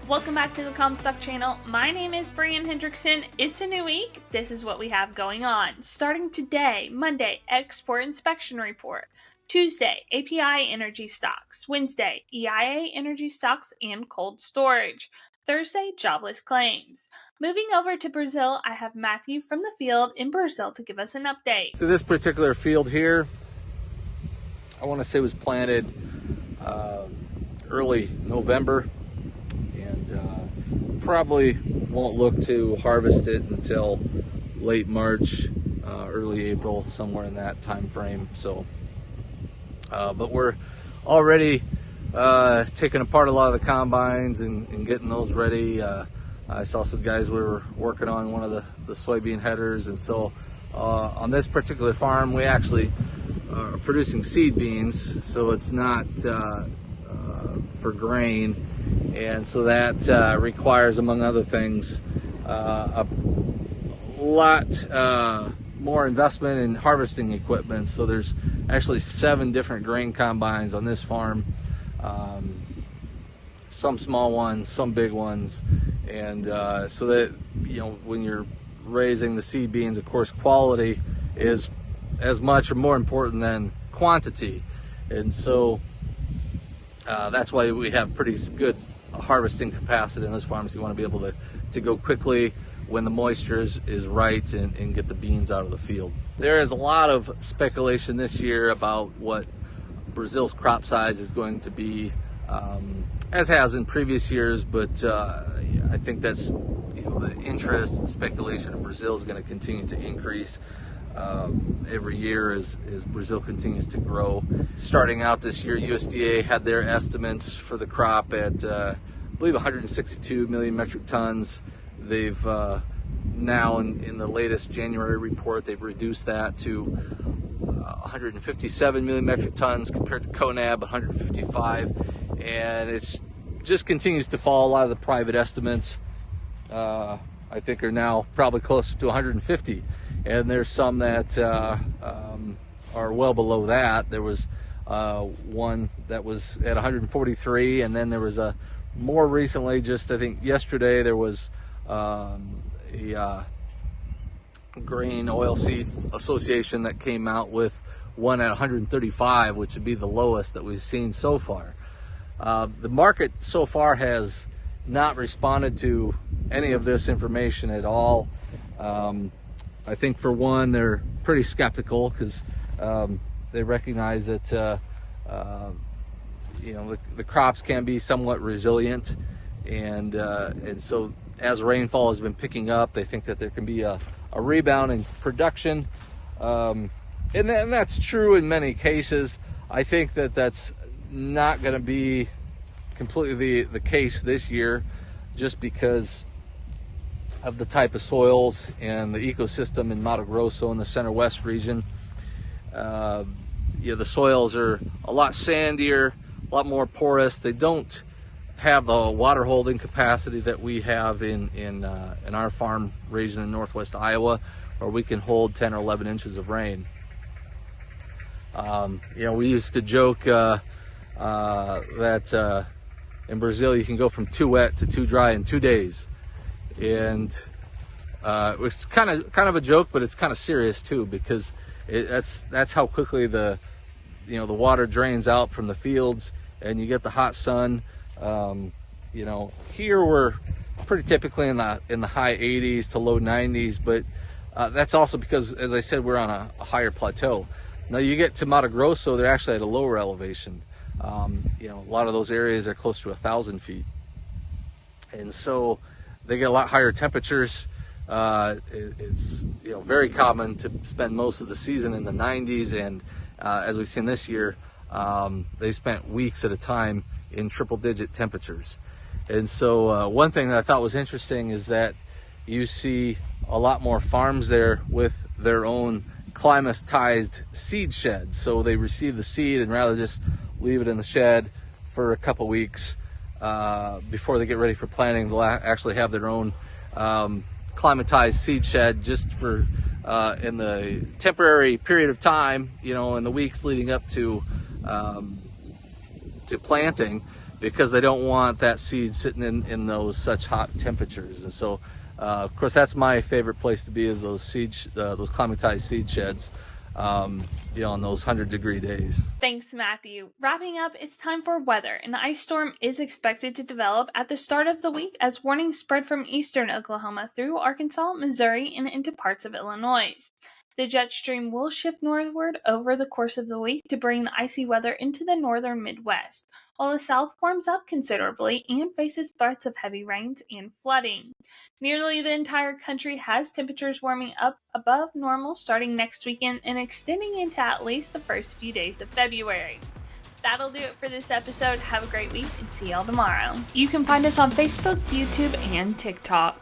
Welcome back to the Comstock channel. My name is Brian Hendrickson. It's a new week. This is what we have going on. Starting today, Monday, Export Inspection Report. Tuesday, API Energy Stocks. Wednesday, EIA Energy Stocks and Cold Storage. Thursday, Jobless Claims. Moving over to Brazil, I have Matthew from the field in Brazil to give us an update. So this particular field here, I want to say was planted early November. Probably won't look to harvest it until late March, early April, somewhere in that time frame. So, but we're already taking apart a lot of the combines and getting those ready. I saw some guys were working on one of the soybean headers, and so on this particular farm, we actually are producing seed beans, so it's not for grain. And so that requires, among other things, a lot more investment in harvesting equipment. So there's actually 7 different grain combines on this farm, some small ones, some big ones. And so that, you know, when you're raising the seed beans, of course, quality is as much or more important than quantity. And so that's why we have pretty good harvesting capacity in this farm. So you want to be able to go quickly when the moisture is right and get the beans out of the field. There is a lot of speculation this year about what Brazil's crop size is going to be, as has in previous years, but I think that's, you know, the interest and speculation in Brazil is going to continue to increase every year as Brazil continues to grow. Starting out this year, USDA had their estimates for the crop at I believe 162 million metric tons. They've now in the latest January report, they've reduced that to 157 million metric tons compared to CONAB 155, and it's just continues to fall. A lot of the private estimates I think are now probably closer to 150. And there's some that are well below that. There was one that was at 143, and then there was a more recently, just I think yesterday, there was a Grain Oilseed Association that came out with one at 135, which would be the lowest that we've seen so far. The market so far has not responded to any of this information at all. I think for one, they're pretty skeptical because they recognize that you know, the crops can be somewhat resilient, and so as rainfall has been picking up, they think that there can be a rebound in production, and that's true in many cases. I think that that's not going to be completely the case this year, just because of the type of soils and the ecosystem in Mato Grosso in the center west region. The soils are a lot sandier, a lot more porous. They don't have the water holding capacity that we have in our farm region in northwest Iowa, where we can hold 10 or 11 inches of rain. We used to joke that in Brazil you can go from too wet to too dry in 2 days. And it's kind of a joke, but it's kind of serious too, because that's how quickly the water drains out from the fields, and you get the hot sun. Here we're pretty typically in the high 80s to low 90s, but that's also because, as I said, we're on a higher plateau. Now you get to Mato Grosso, they're actually at a lower elevation. A lot of those areas are close to 1,000 feet, and so they get a lot higher temperatures. It's very common to spend most of the season in the 90s, and as we've seen this year, they spent weeks at a time in triple-digit temperatures. And so one thing that I thought was interesting is that you see a lot more farms there with their own climatized seed sheds. So they receive the seed, and rather just leave it in the shed for a couple weeks before they get ready for planting, they'll actually have their own climatized seed shed just for in the temporary period of time, in the weeks leading up to planting, because they don't want that seed sitting in those such hot temperatures. And so, of course, that's my favorite place to be, is those climatized seed sheds, on those 100-degree days. Thanks, Matthew. Wrapping up, it's time for weather. An ice storm is expected to develop at the start of the week as warnings spread from eastern Oklahoma through Arkansas, Missouri, and into parts of Illinois. The jet stream will shift northward over the course of the week to bring the icy weather into the northern Midwest, while the south warms up considerably and faces threats of heavy rains and flooding. Nearly the entire country has temperatures warming up above normal starting next weekend and extending into at least the first few days of February. That'll do it for this episode. Have a great week and see y'all tomorrow. You can find us on Facebook, YouTube, and TikTok.